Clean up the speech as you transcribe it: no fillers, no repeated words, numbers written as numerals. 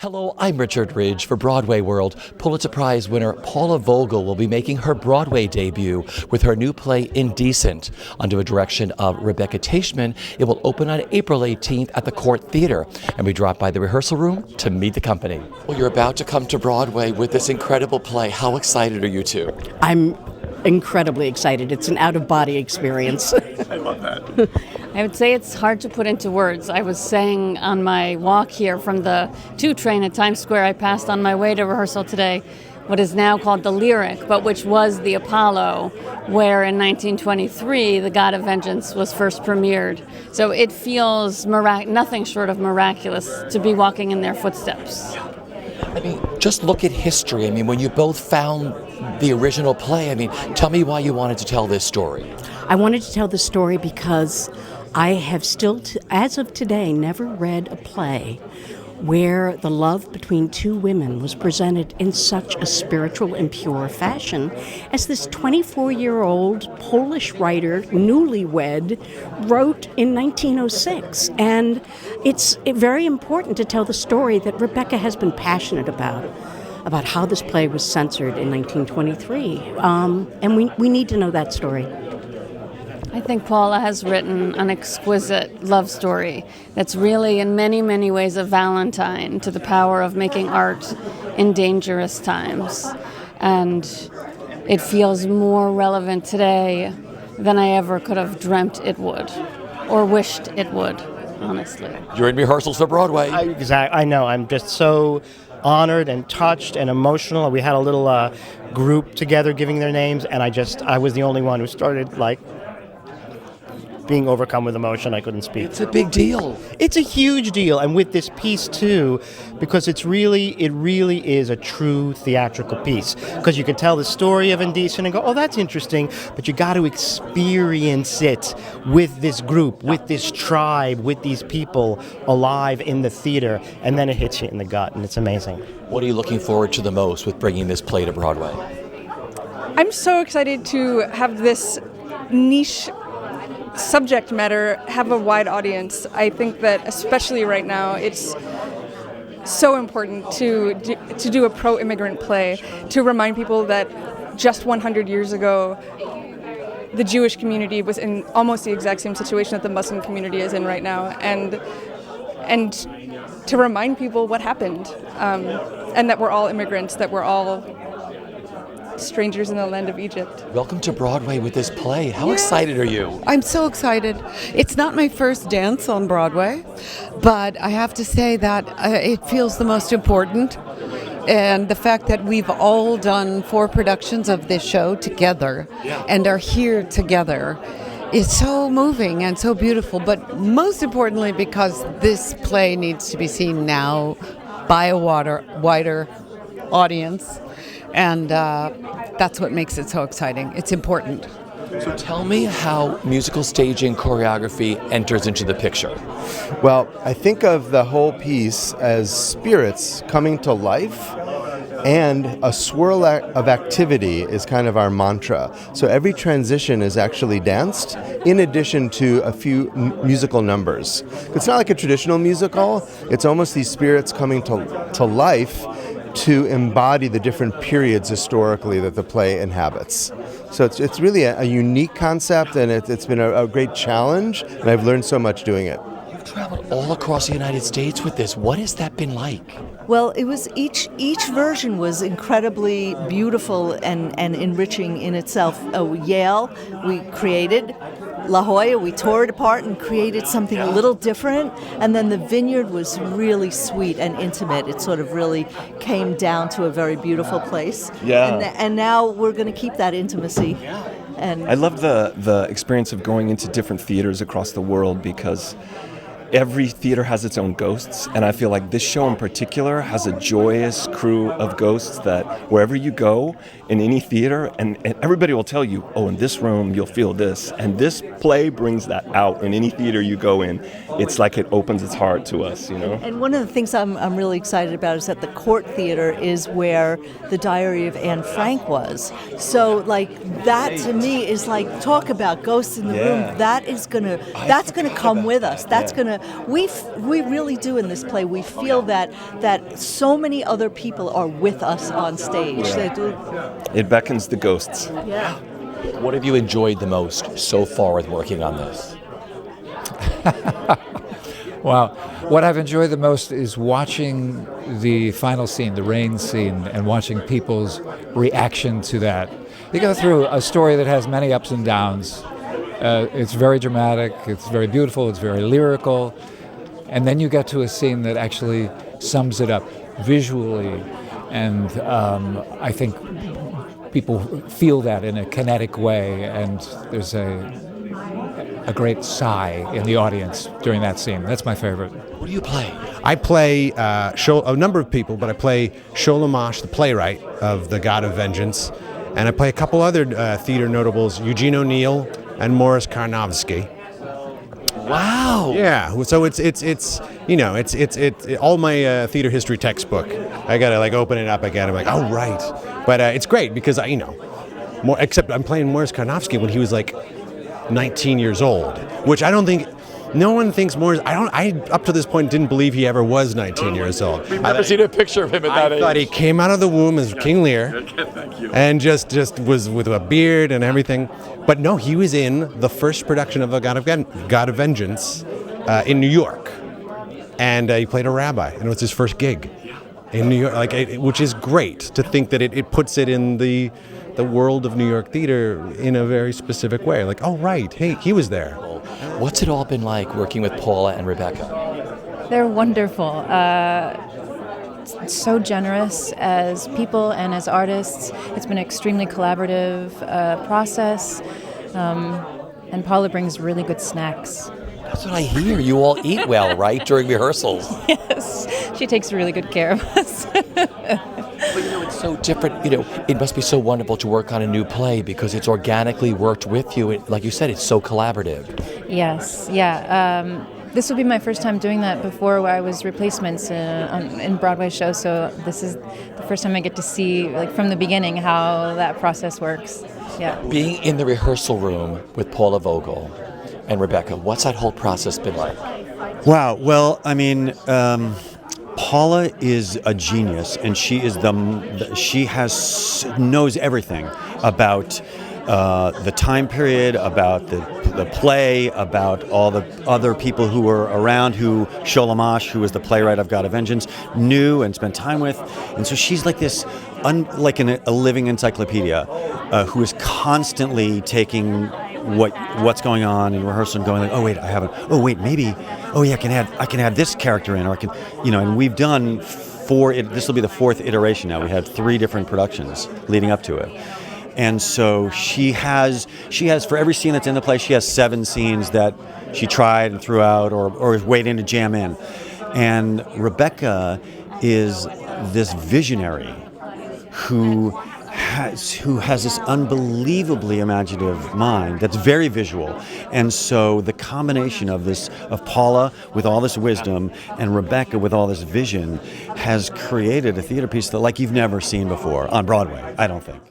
Hello, I'm Richard Ridge for Broadway-World. Pulitzer Prize-winner Paula Vogel will be making her Broadway debut with her new play Indecent. Under the direction of Rebecca Teichman, it will open on April 18th at the Cort Theatre, and we drop by the rehearsal room to meet the company. Well, you're about to come to Broadway with this incredible play. How excited are you two? I'm incredibly excited. It's an out-of-body experience. I love that. I would say it's hard to put into words. I was saying on my walk here from the 2 train at Times Square, I passed on my way to rehearsal today what is now called the Lyric, but which was the Apollo, where in 1923 the God of Vengeance was first premiered. So it feels nothing short of miraculous to be walking in their footsteps. I mean, just look at history. I mean, when you both found the original play, I mean, tell me why you wanted to tell this story. I wanted to tell the story because I have still, as of today, never read a play where the love between 2 women was presented in such a spiritual and pure fashion as this 24-year-old Polish writer, newlywed, wrote in 1906. And it's very important to tell the story that Rebecca has been passionate about how this play was censored in 1923. And we need to know that story. I think Paula has written an exquisite love story that's really in many, many ways a Valentine to the power of making art in dangerous times. And it feels more relevant today than I ever could have dreamt it would, or wished it would, honestly. You're in rehearsals for Broadway. I know. I'm just so honored and touched and emotional. We had a little group together giving their names, and I was the only one who started being overcome with emotion. I couldn't speak. It's a big deal. It's a huge deal, and with this piece too, because it really is a true theatrical piece. Because you can tell the story of Indecent and go, oh, that's interesting, but you got to experience it with this group, with this tribe, with these people alive in the theater, and then it hits you in the gut, and it's amazing. What are you looking forward to the most with bringing this play to Broadway? I'm so excited to have this niche subject matter have a wide audience. I think that especially right now it's so important to do a pro-immigrant play, to remind people that just 100 years ago the Jewish community was in almost the exact same situation that the Muslim community is in right now, and to remind people what happened, and that we're all immigrants, that we're all strangers in the land of Egypt. Welcome to Broadway with this play. How excited are you? I'm so excited. It's not my first dance on Broadway, but I have to say that it feels the most important. And the fact that we've all done 4 productions of this show together and are here together is so moving and so beautiful. But most importantly, because this play needs to be seen now by a wider audience. And that's what makes it so exciting. It's important. So tell me how musical staging choreography enters into the picture. Well, I think of the whole piece as spirits coming to life, and a swirl of activity is kind of our mantra. So every transition is actually danced in addition to a few musical numbers. It's not like a traditional musical. It's almost these spirits coming to life to embody the different periods historically that the play inhabits. So it's really a unique concept, and it's been a great challenge, and I've learned so much doing it. You've traveled all across the United States with this. What has that been like? Well, it was each version was incredibly beautiful and enriching in itself. Yale, we created. La Jolla, we tore it apart and created something a little different. And then the Vineyard was really sweet and intimate. It sort of really came down to a very beautiful place. Yeah. And now we're going to keep that intimacy. And I love the experience of going into different theaters across the world, because every theater has its own ghosts, and I feel like this show in particular has a joyous crew of ghosts that wherever you go in any theater, and everybody will tell you, oh, in this room you'll feel this, and this play brings that out in any theater you go in. It's like it opens its heart to us, you know? And one of the things I'm really excited about is that the Cort Theatre is where the Diary of Anne Frank was. So, that to me is talk about ghosts in the room. That's gonna come with us. That's gonna we really do in this play. We feel that so many other people are with us on stage. They do. It beckons the ghosts. Yeah. What have you enjoyed the most so far with working on this? Well, what I've enjoyed the most is watching the final scene, the rain scene, and watching people's reaction to that. You go through a story that has many ups and downs. It's very dramatic, it's very beautiful, it's very lyrical, and then you get to a scene that actually sums it up visually, and I think people feel that in a kinetic way, and there's a great sigh in the audience during that scene. That's my favorite. What do you play? I play a number of people, but I play Sholamash, the playwright of The God of Vengeance, and I play a couple other theater notables, Eugene O'Neill and Morris Karnofsky. Wow. Yeah. So it's all my theater history textbook. I gotta open it up again. I'm like, oh right. But it's great because except I'm playing Morris Karnofsky when he was 19 years old, which I don't think. No one thinks Morris. I up to this point didn't believe he ever was 19 years old. We've never seen a picture of him at that age. I thought he came out of the womb as King Lear, and just was with a beard and everything. But no, he was in the first production of The God of Vengeance in New York, and he played a rabbi, and it was his first gig in New York. Which is great to think that it puts it in the world of New York theater in a very specific way. Oh right, hey, he was there. What's it all been like working with Paula and Rebecca? They're wonderful. So generous as people and as artists. It's been an extremely collaborative process. And Paula brings really good snacks. That's what I hear. You all eat well, right, during rehearsals? Yes, she takes really good care of us. But it's so different. It must be so wonderful to work on a new play because it's organically worked with you. Like you said, it's so collaborative. Yes, yeah. This will be my first time doing that. Before I was replacements in Broadway shows, so this is the first time I get to see from the beginning how that process works. Yeah. Being in the rehearsal room with Paula Vogel and Rebecca, what's that whole process been like? Wow. Well, I mean, Paula is a genius, and she knows everything about the time period, about the play, about all the other people who were around, who Sholamash, who was the playwright of God of Vengeance, knew and spent time with. And so she's like this, a living encyclopedia who is constantly taking what's going on in rehearsal and going oh wait, I haven't. Oh wait, maybe. Oh yeah, I can add this character in, or I can, and we've done this will be the fourth iteration now. We had 3 different productions leading up to it. And so she has for every scene that's in the play, she has 7 scenes that she tried and threw out or is waiting to jam in. And Rebecca is this visionary who has this unbelievably imaginative mind that's very visual. And so the combination of Paula with all this wisdom and Rebecca with all this vision has created a theater piece that you've never seen before on Broadway, I don't think.